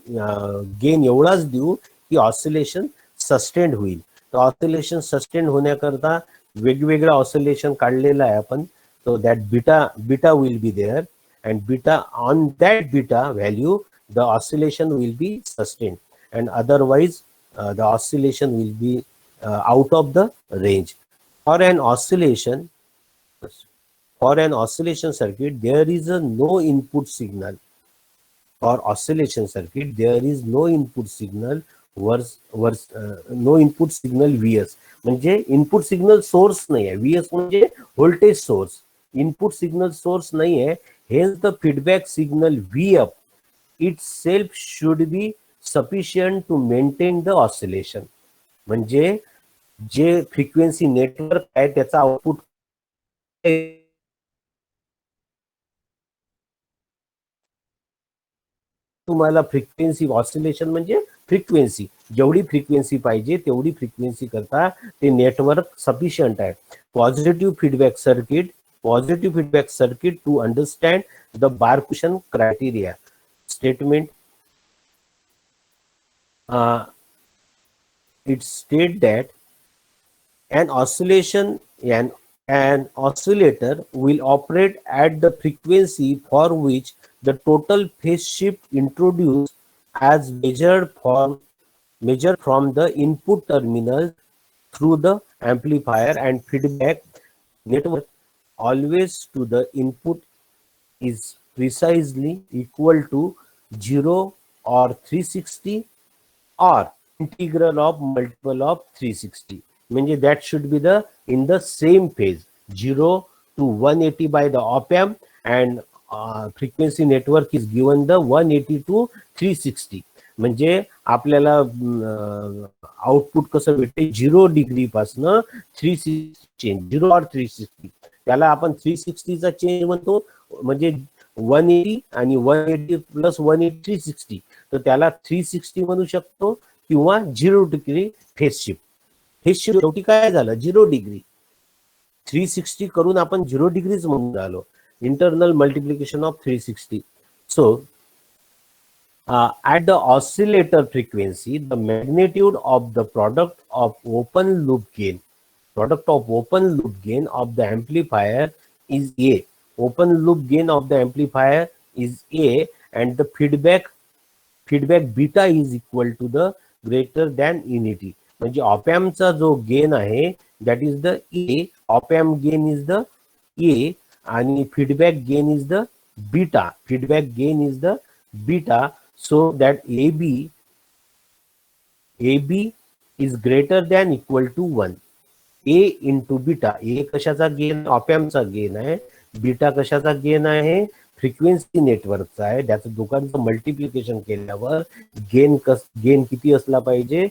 गेन एवढाच देऊ की ऑसिलेशन सस्टेन होईल. तर ऑसिलेशन सस्टेन होण्याकरता वेगवेगळं ऑसिलेशन काढलेलं आहे आपण. So that beta will be there and beta on that beta value the oscillation will be sustained and otherwise the oscillation will be out of the range. For an oscillation circuit there is no input signal. For oscillation circuit there is no input signal no input signal Vs. म्हणजे input signal source नाही आहे. Vs म्हणजे voltage source, input signal source नाही आहे. हेच the feedback signal Vf itself should be sufficient to maintain the oscillation. म्हणजे जे frequency network आहे त्याचा आउटपुट तुम्हाला फ्रिक्वेन्सी ऑसिलेशन म्हणजे फ्रिक्वेन्सी जेवढी फ्रिक्वेन्सी पाहिजे तेवढी फ्रिक्वेन्सी करता ते नेटवर्क सफिशियंट आहे. Positive feedback circuit to understand the Barkhausen criteria statement it state that an An oscillator will operate at the frequency for which the total phase shift introduced as measured from the input terminal through the amplifier and feedback network always to the input is precisely equal to 0 or 360 or integral of multiple of 360. म्हणजे that should be the in the same phase 0 to 180 by the op amp and frequency network is given the 180 to 360. म्हणजे आपल्याला output कसं भेटते 0 degree पासन 360 change 0 और 360 त्याला आपण 360 चा चेंज म्हणतो म्हणजे 180 आणि 180 प्लस 180 360 तर त्याला 360 म्हणू शकतो किंवा 0 डिग्री फेज शिफ्ट शेवटी काय झालं 0 डिग्री 360 करून आपण 0 डिग्रीज म्हणून आलो internal multiplication of 360. So at the oscillator frequency the magnitude of the product of open loop gain of the amplifier is A. Open loop gain of the amplifier is A and the feedback beta is equal to the greater than unity. म्हणजे op amp चा जो gain आहे that is the A, op amp gain is the A आणि feedback gain is the beta, so that AB is greater than equal to 1. A into beta, A कशाचा gain op amp चा gain आहे, beta कशाचा gain आहे frequency नेटवर्कचा आहे. त्याचं दोघांचं मल्टिप्लिकेशन केल्यावर गेन किती असला पाहिजे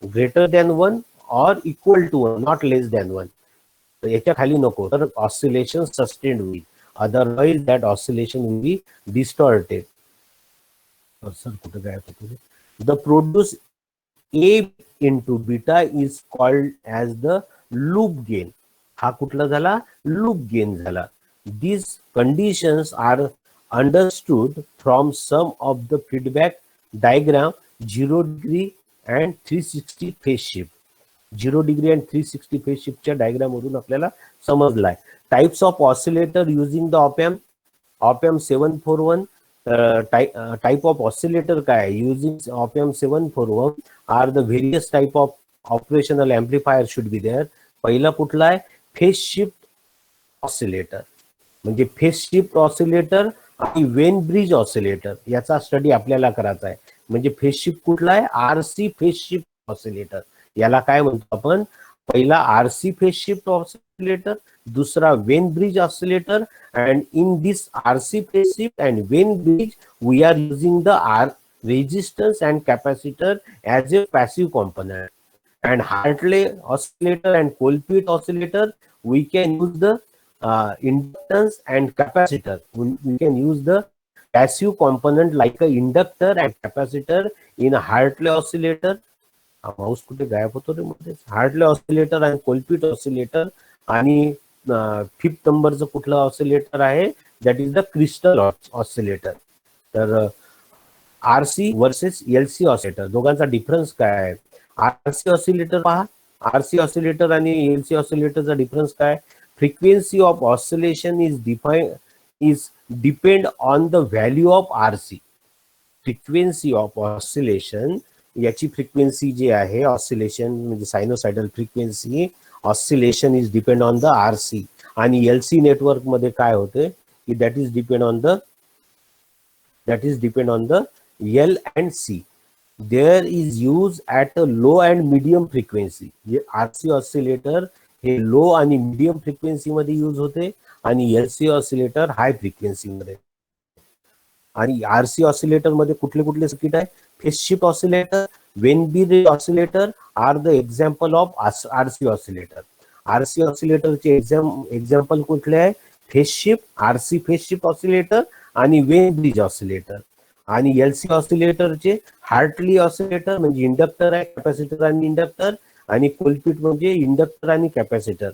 ग्रेटर दॅन 1 और equal to 1 not less than 1. तर याच्या खाली नको तर ऑसिलेशन सस्टेन्ड होईल otherwise that oscillation will be distorted. Sir कुठे काय होतं the produce A into beta is called as the loop gain. हा कुठला झाला लूप गेन झाला. These conditions are understood from some of the feedback diagram 0 degree and 360 phase shift. 0 degree and 360 phase shift च्या diagram वरून आपल्याला समजलाय. Types of oscillator using the op amp 741 type of oscillator काय using op amp 741 are the various type of operational amplifier should be there. पहिला कुठला आहे phase shift oscillator म्हणजे phase shift oscillator आणि Wien bridge oscillator याचा study आपल्याला करायचा आहे. म्हणजे फेज शिफ्ट कुठला आहे आरसी फेज शिफ्ट ऑसिलेटर याला काय म्हणतो आपण पहिला आरसी फेज शिफ्ट ऑसिलेटर दूसरा Wien bridge oscillator and in this RC phase shift and vein bridge we are using the resistance and capacitor as a passive component. And Hartley oscillator and Colpite oscillator we can use the inductance and capacitor. We can use the passive component like a inductor and capacitor in a Hartley oscillator. Mouse कुठे गायब होतो रे मध्ये Hartley oscillator आणि कोलपिट oscillator आणि fifth नंबरचं कुठलं oscillator आहे that is the crystal oscillator. तर आरसी वर्सेस एलसी ऑसिलेटर दोघांचा डिफरन्स काय आहे. आरसी ऑसिलेटर पहा आरसी ऑसिलेटर आणि एलसी ऑसिलेटरचा डिफरन्स काय frequency of oscillation is depend on the value of RC. Frequency of oscillation याची फ्रिक्वेन्सी जी आहे ऑसिलेशन म्हणजे sinusoidal frequency oscillation is depend on the RC आणि एलसी नेटवर्क मध्ये काय होते की that is depend on the L and C. There is use at a low and medium frequency. हे आरसी ऑसिलेटर हे लो आणि medium frequency मध्ये use होते आणि एलसी ऑसिलेटर हाय फ्रिक्वेन्सी मध्ये. आणि आरसी ऑसिलेटर मध्ये कुठले कुठले सर्किट आहे phase shift oscillator Wien bridge oscillator are the example of RC oscillator. RC ऑसिलेटरचे एक्झाम्पल कुठले आहे phase shift RC phase shift oscillator आणि वेन ब्रिज ऑसिलेटर. आणि एलसी ऑसिलेटरचे हार्टली ऑसिलेटर म्हणजे इंडक्टर आहे कॅपॅसिटर आणि इंडक्टर आणि कोलपिट म्हणजे इंडक्टर आणि capacitor.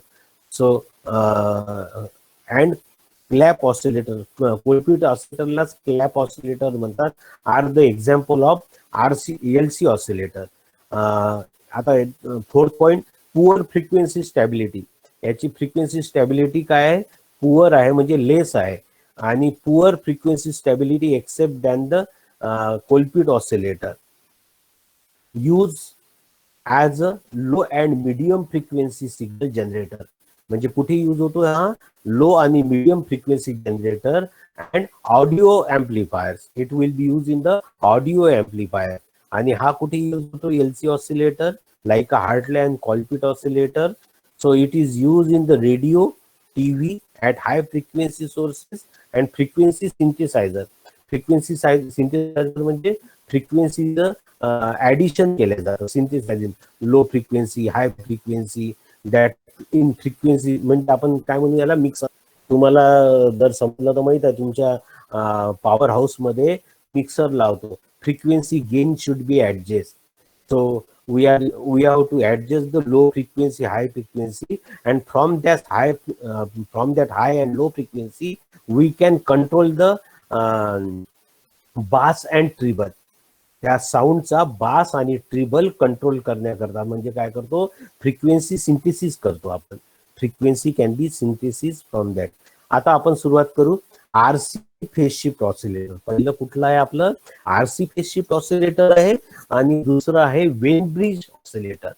So and Clapp oscillator Colpitts ऑसिलेटरलाच क्लॅप ऑसिलेटर म्हणतात are the example of RC LC oscillator. आता fourth point poor frequency stability. याची फ्रिक्वेन्सी स्टॅबिलिटी काय आहे, पुअर आहे म्हणजे लेस आहे, आणि poor frequency stability except than the Colpitts oscillator use as a low and medium frequency signal generator. म्हणजे कुठे यूज होतो हा, लो आणि medium frequency generator and audio amplifiers. It will be use in the audio amplifier. आणि हा कुठे use होतो, LC oscillator like a Hartley and Colpitts oscillator. So it is use in the radio, TV at high frequency sources and frequency synthesizer. Frequency synthesizer म्हणजे फ्रिक्वेन्सीचं addition केलं जातं, synthesizing low frequency, high frequency, that in frequency म्हणजे आपण काय म्हणू याला mixer. तुम्हाला जर समजलं तर माहित आहे, तुमच्या पॉवर हाऊस मध्ये मिक्सर लावतो, frequency gain should B adjust. So we have to adjust the low frequency, high frequency, and from that high and low frequency we can control the bass and treble. त्या साऊंडचा बास आणि ट्रिबल control करण्याकरता म्हणजे काय करतो, frequency synthesis करतो आपण. Frequency can be synthesis from that. आता आपण सुरुवात करू आरसी फेज शिफ्ट ऑसिलेटर. पहिलं कुठलं आहे आपलं, आरसी फेज शिफ्ट ऑसिलेटर आहे, आणि दुसरं आहे वेन ब्रिज ऑसिलेटर.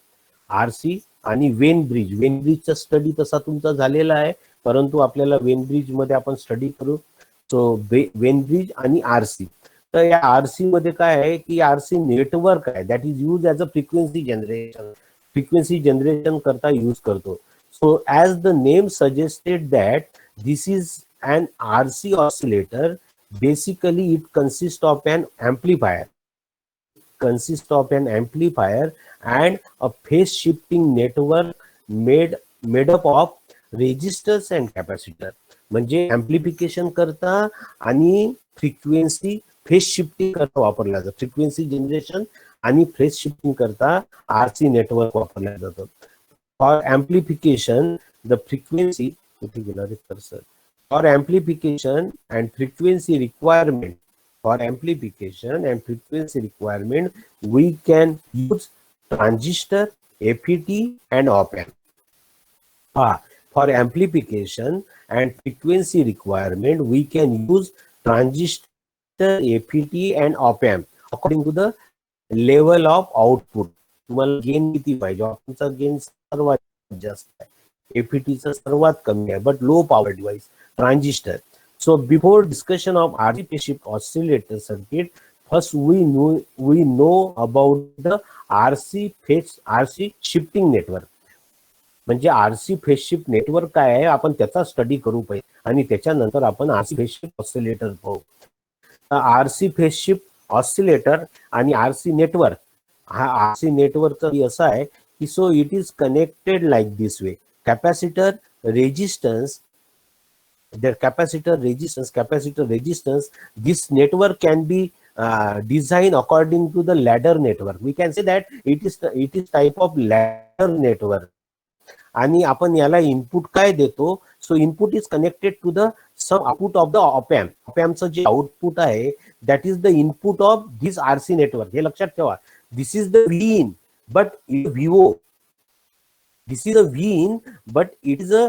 आरसी आणि वेन ब्रिजचा स्टडी तसा तुमचा झालेला आहे, परंतु आपल्याला वेन ब्रिज मध्ये आपण स्टडी करू. सो वेन ब्रिज आणि आरसी. तर या आरसी मध्ये काय आहे की आरसी नेटवर्क आहे, that is use as a frequency generation करता यूज करतो. So as the name suggested that this is an RC oscillator. Basically it consists of an amplifier and a phase shifting network made up of resistors and capacitor. म्हणजे amplification करता आणि frequency phase shifting करता वापरला जातो. Frequency generation आणि phase shifting करता RC network वापरला जातो. फॉर amplification the frequency कुठे गेला रे cursor. For amplification and frequency requirement, we can use transistor, FET, and op-amp. For amplification and frequency requirement, we can use transistor, FET, and op-amp according to the level of output. तुम्हाला gain किती पाहिजे, ऑपचा gain सर्वात जास्त आहे, एफईटीचा सर्वात कमी आहे, but low power device transistor. So before discussion of RC phase shift oscillator circuit, first we know about the RC shifting network. म्हणजे आरसी फेज शिफ्ट नेटवर्क काय आहे आपण त्याचा स्टडी करू पाहिजे, आणि त्याच्यानंतर आपण आरसी फेज शिफ्ट ऑसिलेटर पाहू. आरसी फेज शिफ्ट ऑसिलेटर आणि आरसी नेटवर्क, हा आरसी नेटवर्क असं आहे की so it is connected like this way. Capacitor resistance, capacitor resistance, this network can be designed according to the ladder network. We can say that it is type of ladder network. आणि आपण याला input काय देतो, so input is connected to the sum output of the op amp. ऑपॅम्पचं जे output आहे that is the input of this RC network. हे लक्षात ठेवा, this is the V in but VO, this is a V in but it is a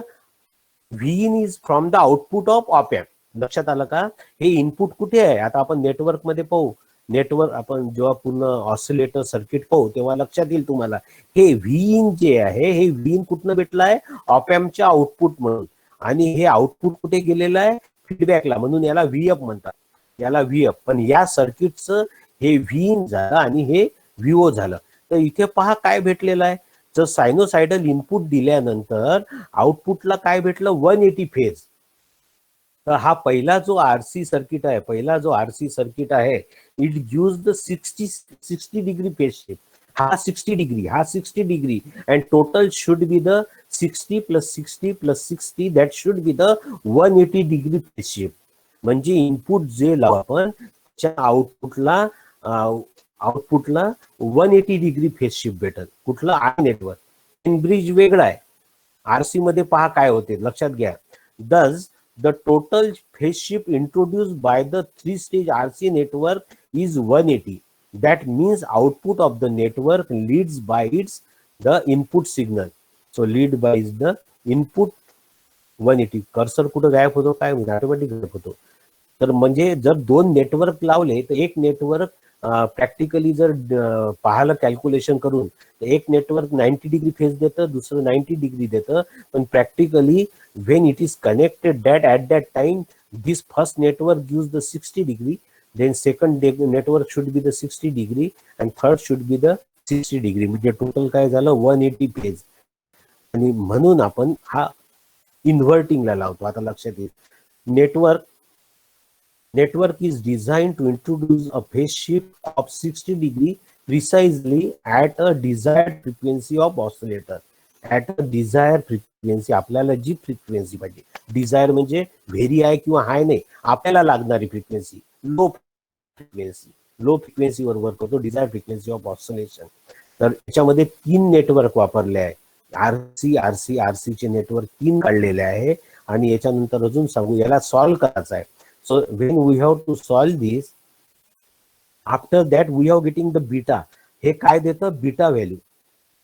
Vin is from the output of op-amp. लक्षात आलं का, हे input कुठे आहे. आता आपण नेटवर्क मध्ये पाहू, नेटवर्क आपण जेव्हा पूर्ण ऑसिलेटर सर्किट पाहू तेव्हा लक्षात येईल तुम्हाला, हे Vin जे आहे हे Vin कुठनं भेटलं आहे, ऑपॅम्पच्या आउटपुट म्हणून, आणि हे आउटपुट कुठे गेलेलं आहे, फीडबॅकला, म्हणून याला VF म्हणतात, याला VF. पण या सर्किटचं हे Vin झालं आणि हे VO झालं. तर इथे पहा काय भेटलेलं आहे, जर सायनोसायडल इनपुट दिल्यानंतर आउटपुटला काय भेटलं, 180 फेज. तर हा पहिला जो आरसी सर्किट आहे, it use the 60 degree phase shift. हा 60 degree and total should be the 60 + 60 + 60, that should be the 180 degree phase shift. म्हणजे इनपुट जे लावू आपण त्या आउटपुटला 180 डिग्री फेज शिफ्ट भेटत. कुठलं, आर नेटवर्क. वेन ब्रिज वेगळा आहे. आरसी मध्ये पहा काय होते, लक्षात घ्या. Thus the total phase shift introduced by the 3 stage RC network is 180. That means output of the network leads by its the input signal. So lead by is the input 180. Cursor कुठं गायब होतो काय automatic गायब होतो. तर म्हणजे जर दोन नेटवर्क लावले तर एक नेटवर्क प्रॅक्टिकली जर पाहायला कॅल्क्युलेशन करून एक नेटवर्क 90 डिग्री फेज देतं, दुसरं 90 डिग्री देतं, पण practically when it is connected that at that time this first network gives the 60 degree, then second network should be the 60 degree and third should be the 60 degree. म्हणजे total काय झालं 180 phase. आणि म्हणून आपण हा इन्व्हर्टिंगला लावतो. आता लक्षात येईल network is designed to introduce a phase shift of 60 degree precisely at a desired frequency of oscillator. At a desired frequency, आपल्याला जी फ्रिक्वेन्सी पाहिजे, डिझायर म्हणजे व्हेरी हाय किंवा हाय नाही, आपल्याला लागणारी फ्रिक्वेन्सी लो फ्रिक्वेन्सीवर वर्क होतो, डिझायर फ्रिक्वेन्सी ऑफ ऑसिलेशन. तर याच्यामध्ये 3 नेटवर्क वापरले आहे. आरसीचे नेटवर्क 3 काढलेले आहे आणि याच्यानंतर अजून सांगू याला सॉल्व्ह करायचं आहे. So when we have to solve this, after that we are getting the beta. हे काय देतं beta value.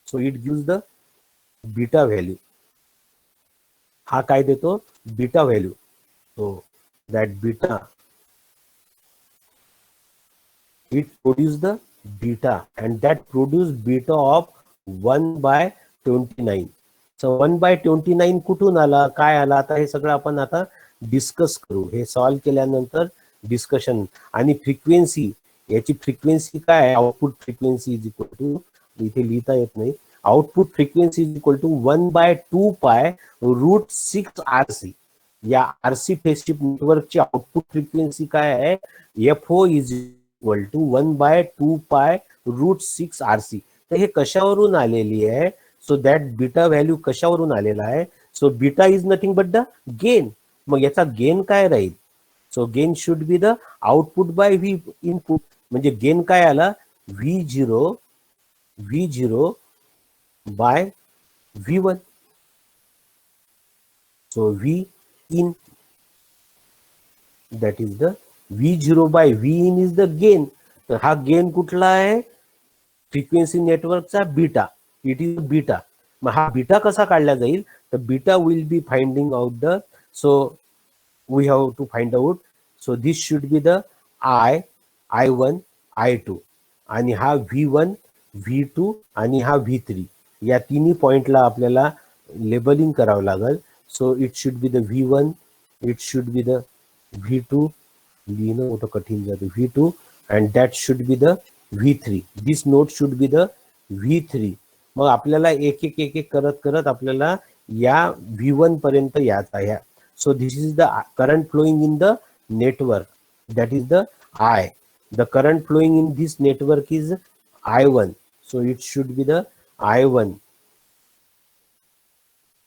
So it gives the beta value. हा काय देतो beta value. So that beta it produce the beta and that produce beta of 1/29. So 1/29 कुठून आला काय आला आता हे सगळं आपण आता डिस्कस करू. हे सॉल्व केल्यानंतर डिस्कशन. आणि फ्रिक्वेन्सी याची फ्रिक्वेन्सी काय आहे, output frequency is equal to, इथे लिहिता येत नाही, output frequency is equal to 1/2π√6RC. या आरसी फेज शिफ्ट नेटवर्कची आउटपुट फ्रिक्वेन्सी काय आहे, FO is equal to 1/2π√6RC. तर हे कशावरून आलेली आहे, सो दॅट बीटा व्हॅल्यू कशावरून आलेला आहे, so beta is nothing but the gain. मग याचा गेन काय राहील, so gain should be the output by V input. म्हणजे गेन काय आला V0 by V1. So V in, that is the V0 by V in is the gain. तर हा gain कुठला आहे, फ्रिक्वेन्सी नेटवर्कचा बीटा. It is beta. मग हा बीटा कसा काढला जाईल, तर beta will be finding out the, so we have to find out, so this should be the I1 I2 आणि हा V1 V2 आणि हा V3. या तिन्ही पॉइंटला आपल्याला लेबलिंग करावं लागेल. So it should be the V1, it should be the V2, लिहिणं मोठं कठीण जातं, V2 and that should be the V3. This note should be the V3. मग आपल्याला एक एक करत करत आपल्याला या V1 पर्यंत यायचं आहे. So this is the current flowing in the network, that is the I. The current flowing in this network is I1. So it should be the I1.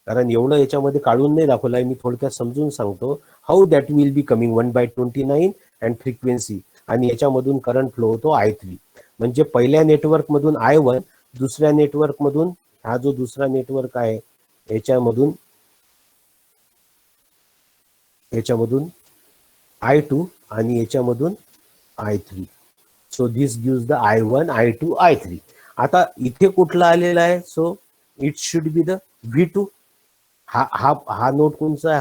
कारण एवढं याच्यामध्ये काढून नाही दाखवलं आहे, मी थोडक्यात समजून सांगतो. How that will be coming 1/29 and frequency, आणि याच्यामधून करंट फ्लो होतो I3. म्हणजे पहिल्या नेटवर्क मधून I1, दुसऱ्या नेटवर्क मधून, हा जो दुसरा नेटवर्क आहे याच्यामधून I2 आणि याच्यामधून I3. So this gives the I1 I2 I3. आता इथे कुठला आलेला आहे, so it should be the V2. हा नोट कोणचा आहे,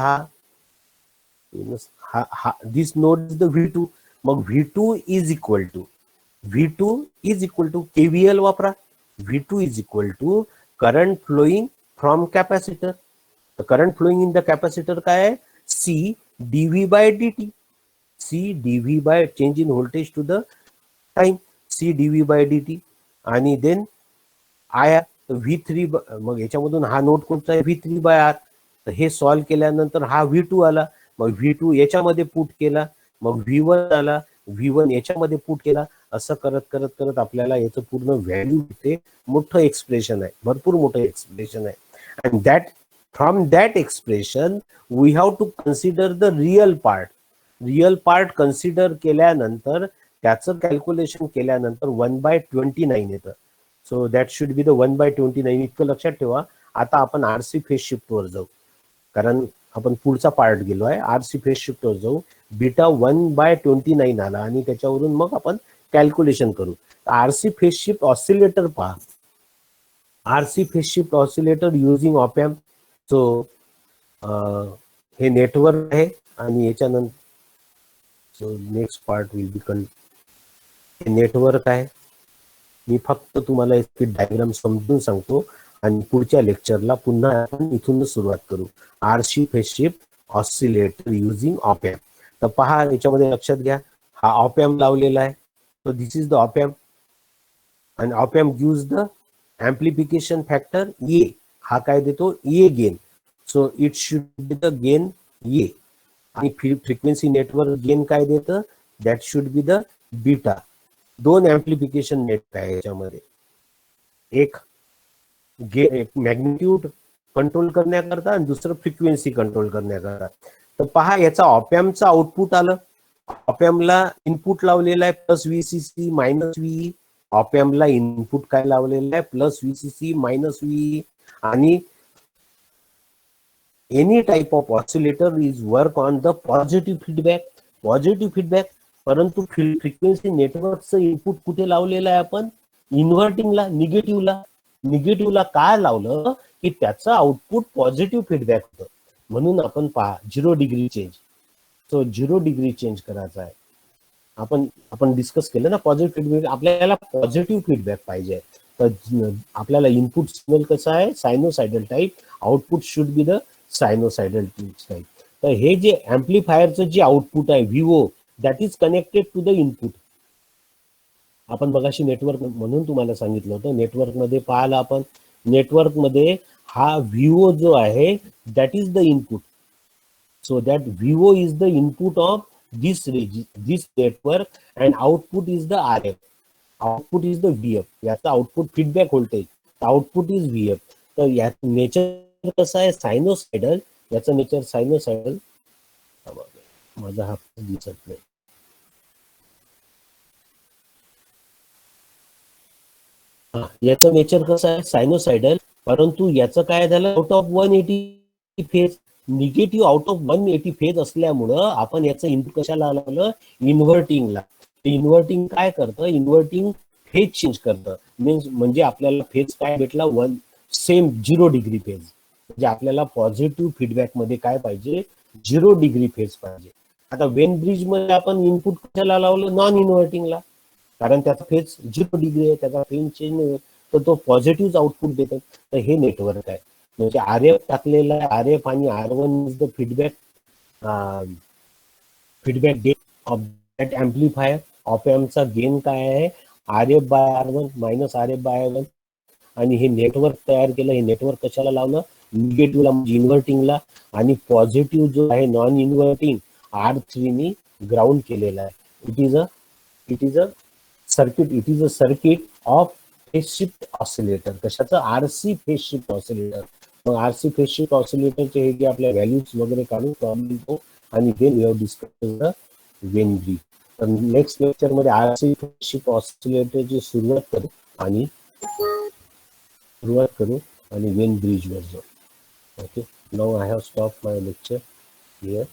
हा दिस नोट इज द V2. मग V2 is equal to KVL वापरा. V2 is equal to current flowing from capacitor. Current flowing in the capacitor काय आहे, C dV/dt. C dV by change in voltage to the time, C dV/dt. आणि then IR V3. मग याच्यामधून हा note कोणता आहे, V3/R. तर हे सॉल्व्ह केल्यानंतर हा V2 आला. मग V2 याच्यामध्ये पुट केला, मग V1 आला, V1 याच्यामध्ये पुट केला. असं करत करत करत आपल्याला याचं पूर्ण व्हॅल्यू येते. मोठं एक्सप्रेशन आहे, भरपूर मोठं एक्सप्रेशन आहे. And that from that expression we have to consider the real part consider केल्यानंतर त्याचं कॅल्क्युलेशन केल्यानंतर 1/29 येतं. So that should be the 1/29. इतकं लक्षात ठेवा. आता आपण आरसी फेज शिफ्टवर जाऊ, कारण आपण पुढचा पार्ट गेलो आहे. आरसी फेज शिफ्टवर जाऊ. बीटा 1/29 आला आणि त्याच्यावरून मग आपण कॅल्क्युलेशन करू. आरसी फेज शिफ्ट ऑसिलेटर पहा. RC phase shift oscillator using op amp. So हे नेटवर्क आहे आणि याच्यानंतर so next part will be हे नेटवर्क आहे. मी फक्त तुम्हाला याची डायग्राम समजून सांगतो आणि पुढच्या लेक्चरला पुन्हा आपण इथूनच सुरुवात करू. RC phase shift oscillator using op amp. तर पहा याच्यामध्ये लक्षात घ्या, हा ऑप एम्प लावलेला आहे. So this is the op amp आणि op amp gives the amplification factor A. हा काय देतो? A gain. So it should be the gain A. आणि फ्रिक्वेन्सी नेटवर्क गेन काय देतं? That should be the beta. दोन एम्प्लिफिकेशन नेट आहे याच्यामध्ये, एक मॅग्निट्यूड कंट्रोल करण्याकरता आणि दुसरं फ्रिक्वेन्सी कंट्रोल करण्याकरता. तर पहा याचा ऑपॅम्पचा आउटपुट आलं. ऑपॅम्पला इनपुट लावलेला आहे प्लस व्हीसीसी मायनस व्ही. ऑपॅम्पला इनपुट काय लावलेलं आहे? Plus VCC minus V. आणि any type of oscillator is work on the positive feedback. Positive feedback. परंतु फ्रिक्वेन्सी नेटवर्कचं इनपुट कुठे लावलेलं आहे आपण? इन्व्हर्टिंगला, निगेटिव्हला. निगेटिव्हला काय लावलं की त्याचं आउटपुट पॉझिटिव्ह फीडबॅक होतं. म्हणून आपण पहा 0 degree change. So 0 degree change करायचा आहे. आपण डिस्कस केलं ना पॉझिटिव्ह फीडबॅक. आपल्याला पॉझिटिव्ह फीडबॅक पाहिजे. तर आपल्याला इनपुट सिग्नल कसं आहे? Sinusoidal type. Output should be the sinusoidal type. तर हे जे ऍम्प्लिफायरचं जे आउटपुट आहे VO, that is connected to the input. आपण बघाशी नेटवर्क म्हणून तुम्हाला सांगितलं होतं. नेटवर्कमध्ये पाहिलं आपण, नेटवर्कमध्ये हा व्हीओ जो आहे that is the input. So that VO is the input of this network and output is the RF. Output is the VF. याचा output feedback voltage, output is VF. तर याचं नेचर कसं आहे? सायनोसायडल. याचं nature sinusoidal. माझा हा दिसत नाही. याचं नेचर कसं आहे? सायनोसायडल. परंतु याचं काय झालं? Out of 180 phase, negative out of 180 phase असल्यामुळं आपण याचं इनपुट कशाला लावलं? इन्व्हर्टिंगला. इन्व्हर्टिंग काय करतं? इन्व्हर्टिंग फेज चेंज करतं. मीन्स म्हणजे आपल्याला फेज काय भेटला? Same 0 degree phase. म्हणजे आपल्याला पॉझिटिव्ह फीडबॅक मध्ये काय पाहिजे? 0 डिग्री फेज पाहिजे. आता वेन ब्रिज मध्ये आपण इनपुट कशाला लावलं? नॉन इन्व्हर्टिंगला. कारण त्याचा फेज 0 डिग्री आहे, त्याचा फेज चेंज नाही, तर तो पॉझिटिव्ह आउटपुट देतो. तर हे नेटवर्क आहे. म्हणजे RF टाकलेला आहे. RF आणि R1 is the feedback gain of that amplifier. Op एम्पचा गेन काय आहे? RF by R1 minus RF by R1. आणि हे नेटवर्क तयार केलं. हे नेटवर्क कशाला लावलं? निगेटिव्हला म्हणजे इन्व्हर्टिंगला. आणि पॉझिटिव्ह जो आहे नॉन इन्व्हर्टिंग R3 नी ग्राउंड केलेला आहे. It is a circuit of phase shift oscillator. कशाचं? RC phase shift oscillator. मग RC फेज शिफ्ट ऑसिलेटरचे हे जे आपल्या व्हॅल्यूज वगैरे काढून प्रॉब्लेम तो आणि then we have discuss the Wien bridge. तर नेक्स्ट लेक्चर मध्ये RC फेज शिफ्ट ऑसिलेटरची सुरुवात करू आणि वेन ब्रिज वर जाऊ. Okay, now I have stop my lecture here.